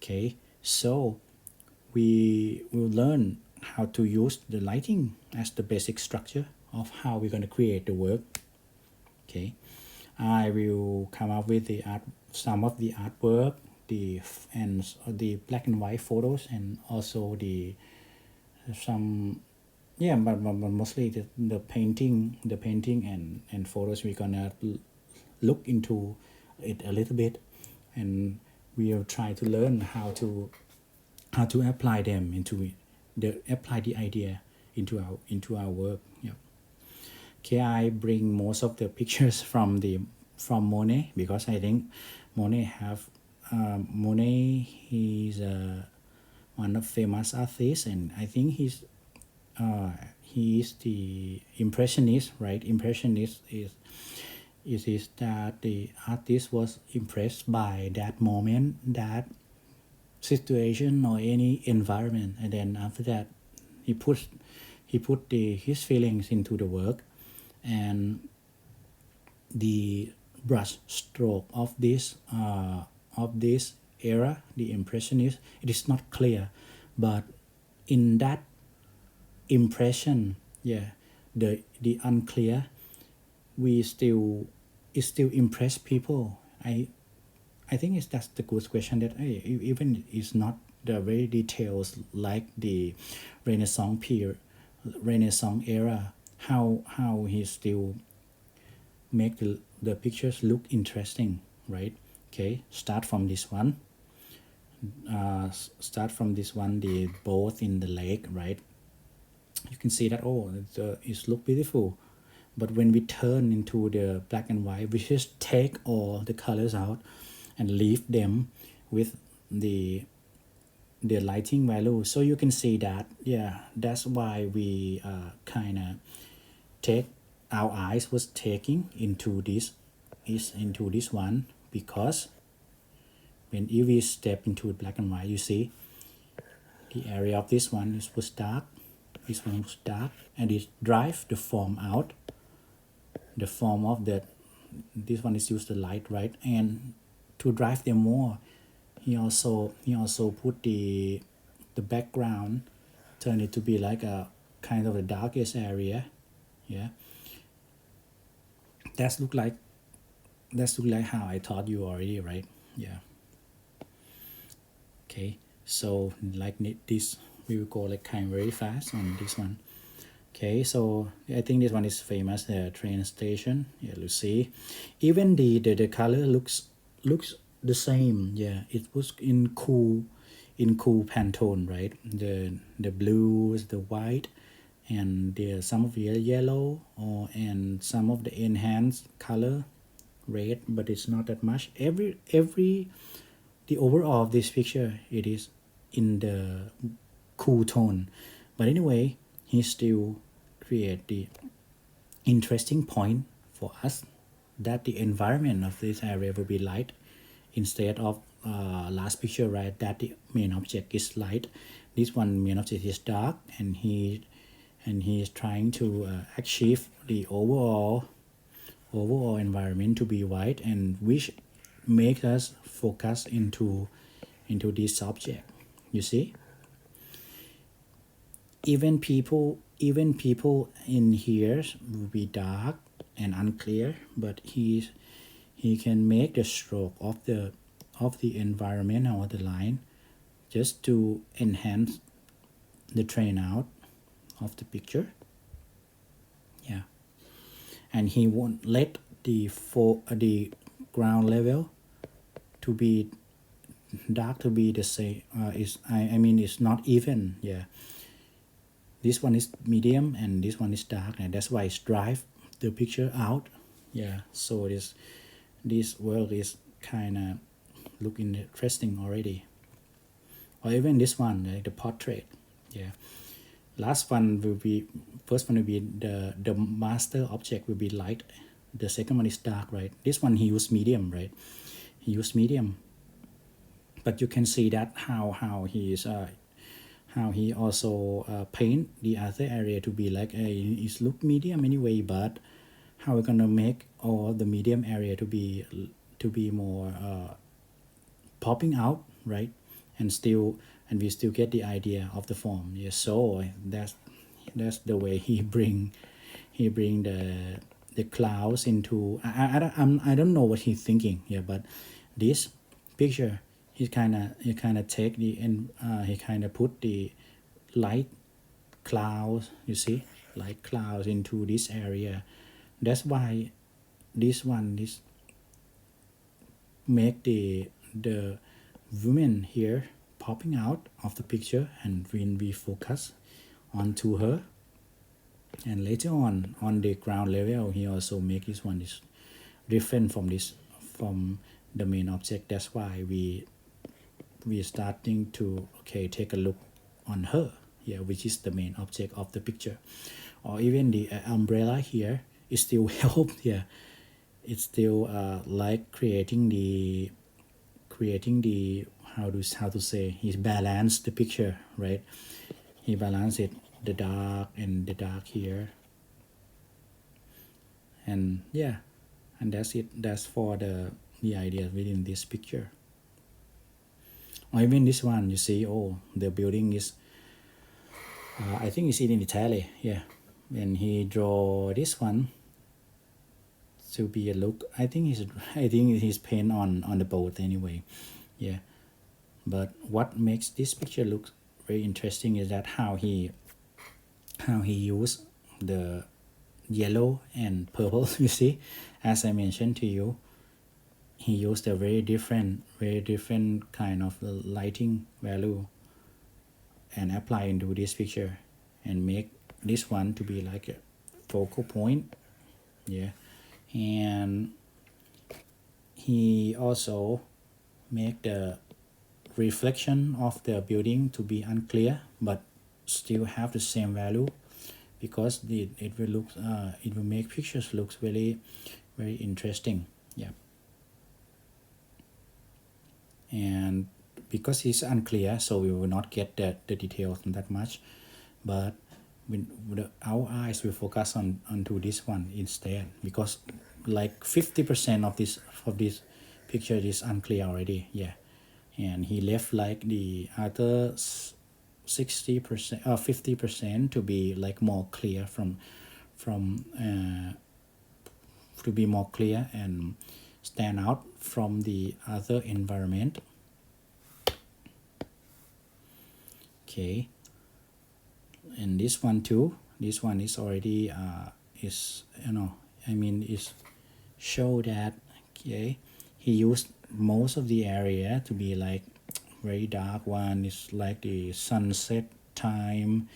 Okay, so we will learn how to use the lighting as the basic structure of how we're going to create the work. Okay, I will come up with the art, some of the artwork, and the black and white photos, and also the some, yeah, but mostly the painting and photos. We're gonna look into it a little bit, and we'll try to learn how to apply them into apply the idea into our work. Yeah. Okay, I bring most of the pictures from Monet, because I think Monet, he's one of famous artists, and I think he is the impressionist, right? Impressionist is that the artist was impressed by that moment, that situation, or any environment, and then after that he put his feelings into the work. And the brush stroke of this era, the impressionist, it is not clear, but in that impression, yeah, the unclear, it still impress people. I think that's the good question, that even it's not the very details like the Renaissance period, Renaissance era, how he still make the pictures look interesting, right? Okay, start from this one. The boat in the lake, right? You can see that, oh, it look beautiful, but when we turn into the black and white, we just take all the colors out and leave them with the lighting value. So you can see that, yeah, that's why we kind of take our eyes was taking into this one, because when we step into black and white, you see the area of this one was dark, this one was dark, and it drive the form out, the form of this one is used the light, right? And to drive them more, he also put the background, turn it to be like a kind of the darkest area. Yeah, that's look like how I taught you already, right? Yeah. Okay, so like this, we will go like kind of very fast on this one. Okay, so I think this one is famous, the train station. Yeah, you see, even the color looks the same. Yeah, it was in cool Pantone, right? The blues, the white, and the some of the yellow, and some of the enhanced color, red, but it's not that much. The overall of this picture, it is in the cool tone, but anyway, he still create the interesting point for us, that the environment of this area will be light, instead of last picture, right, that the main object is light. This one main object is dark, and he is trying to achieve the overall environment to be white, and which makes us focus into this object. You see, even people in here will be dark and unclear, but he can make the stroke of the environment or the line, just to enhance the train out of the picture. Yeah, and he won't let the ground level to be dark, to be the same. I mean, it's not even. Yeah, this one is medium and this one is dark, and that's why it's drive the picture out. Yeah, so this world is kind of look interesting already. Or even this one, like the portrait. Yeah, first one will be the master object will be light, the second one is dark, right? This one he used medium, right? He used medium, but you can see that how he is how he also paint the other area to be like it look medium anyway, but how we're gonna make all the medium area to be more popping out, right? and we still get the idea of the form. Yeah, so that's the way he bring the clouds into. I don't know what he's thinking. Yeah, but this picture he kind of take the and he kind of put the light clouds, you see, light clouds into this area. That's why this make the woman here popping out of the picture, and when we focus onto her, and later on the ground level he also make this one is different from the main object. That's why we starting to take a look on her, yeah, which is the main object of the picture. Or even the umbrella here is still help. Yeah, it's still like creating the how to say, he's balanced the picture, right? He balanced it, the dark and the dark here, and yeah, and that's it. That's for the idea within this picture. Or even this one, you see, oh, the building is I think it's in Italy. Yeah, and he draw this one to be a look. I think he's paint on the boat anyway. Yeah, but what makes this picture look very interesting is that how he used the yellow and purple. You see, as I mentioned to you, he used a very different kind of lighting value and apply into this picture and make this one to be like a focal point. Yeah, and he also make the reflection of the building to be unclear but still have the same value, because it will look it will make pictures looks very interesting. Yeah, and because it's unclear, so we will not get the details that much, but our eyes will focus onto this one instead, because like 50% of this picture is unclear already. Yeah, and he left like the other 60% or 50% to be like more clear to be more clear and stand out from the other environment. Okay, and this one too, this one is already is is show that okay, he used most of the area to be like very dark one. Is like the sunset time,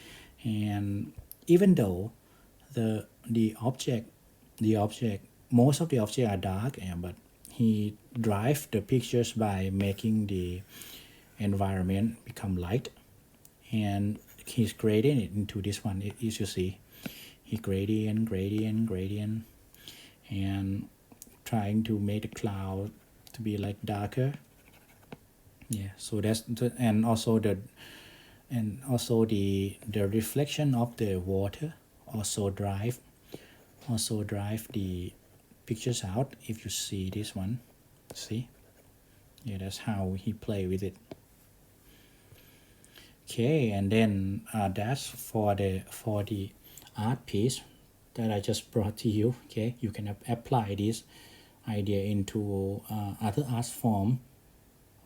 and even though the object most of the objects are dark, but he drive the pictures by making the environment become light, and he's grading it into this one. As you see, he gradient and trying to make the cloud to be like darker. Yeah, so that's and also the reflection of the water also drive the pictures out. If you see this one, see, yeah, that's how he play with it. Okay, and then that's for the art piece that I just brought to you. Okay, you can apply this idea into other art form,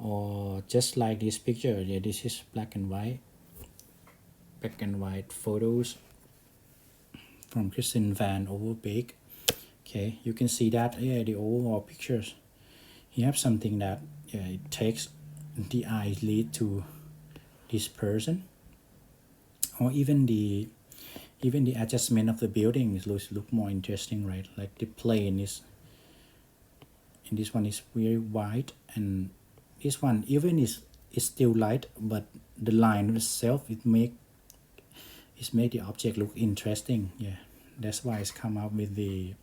or just like this picture. Yeah, this is black and white photos from Christian van Overbeek. Okay, you can see that, yeah, the overall pictures, you have something that, yeah, it takes the eye lead to this person. Or even the adjustment of the building look more interesting, right? Like the plane is, and this one is very white, and this one even is still light, but the line itself make the object look interesting. Yeah, that's why it's come up with the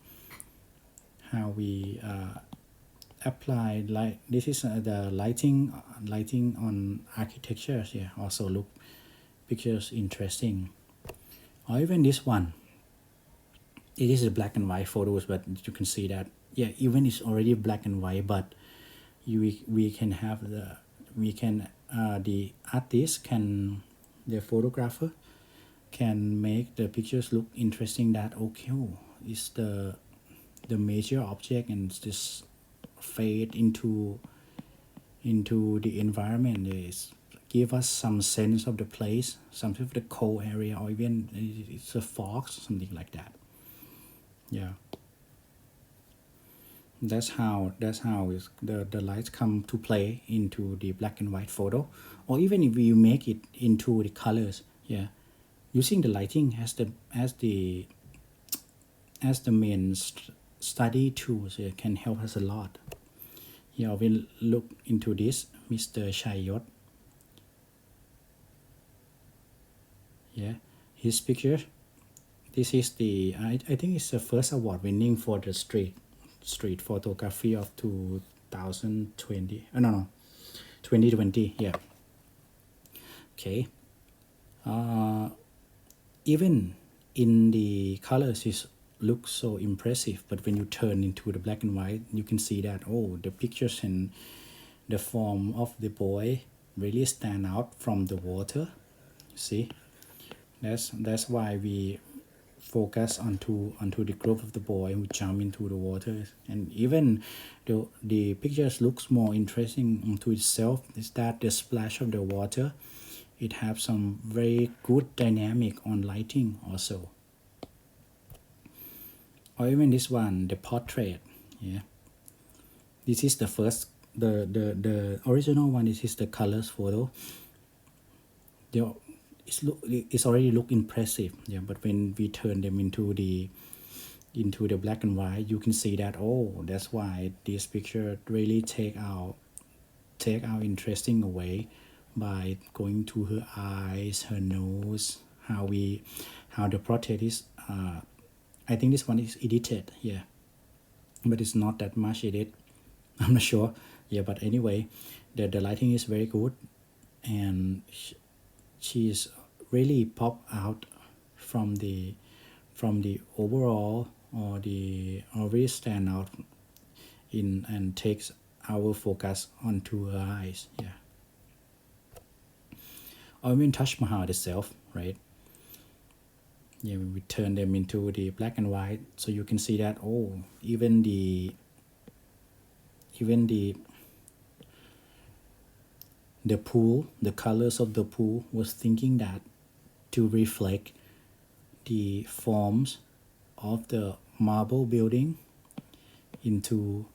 how we apply light. This is the lighting on architecture. Yeah, also look pictures interesting. Or even this one, it is a black and white photos, but you can see that, yeah, even it's already black and white, but we can have we can the artist can, the photographer can make the pictures look interesting, that okay, oh, is the major object and just fade into the environment, is give us some sense of the place, some of the cold area, or even it's a fog, something like that. Yeah, that's how the lights come to play into the black and white photo, or even if you make it into the colors. Yeah, using the lighting as the main study tools can help us a lot. Yeah, we'll look into this, Mr. Shayot. Yeah, his picture. This is the I think it's the first award winning for the street photography of 2020. No, 2020. Yeah. Okay. Even in the colors, it looks so impressive, but when you turn into the black and white, you can see that oh, the pictures and the form of the boy really stand out from the water. See, that's why we focus onto the group of the boy who jump into the water, and even the pictures looks more interesting into itself is that the splash of the water, it has some very good dynamic on lighting also. Or even this one, the portrait. Yeah, this is the first, the original one. This is the colors photo. The it's already look impressive. Yeah, but when we turn them into the black and white, you can see that oh, that's why this picture really take our interesting away by going to her eyes, her nose, how the portrait is. I think this one is edited. Yeah, but it's not that much edit. I'm not sure. Yeah, but anyway, the lighting is very good, and she's really pop out from the overall, or really stand out in and takes our focus onto her eyes. Yeah. Or even Taj Mahal itself, right? Yeah, we turn them into the black and white, so you can see that oh, even the pool, the colors of the pool was thinking that to reflect the forms of the marble building into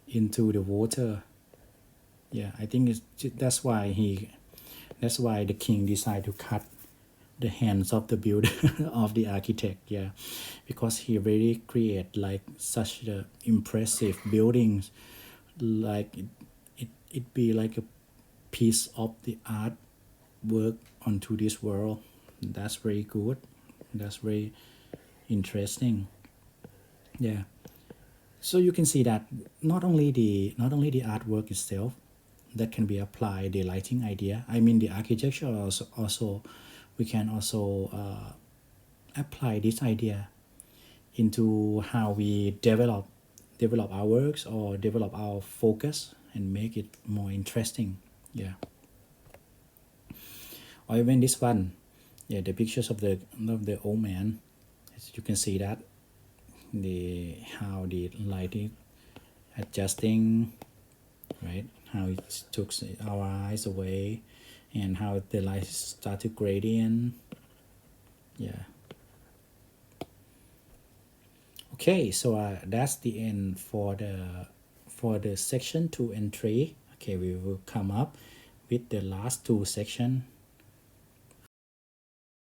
the water. Yeah, I think that's why the king decided to cut the hands of the builder of the architect. Yeah, because he really create like such a impressive buildings, like it be like a piece of the art work onto this world. That's very good. That's very interesting. Yeah. So you can see that not only the artwork itself that can be applied, the lighting idea. I mean the architecture also we can also apply this idea into how we develop our works or develop our focus and make it more interesting. Yeah. Or even this one, yeah, the pictures of the old man. As you can see that how the lighting adjusting, right? How it took our eyes away, and how the light start to gradient. Yeah. Okay, so that's the end for the section 2 and 3. Okay, we will come up with the last two section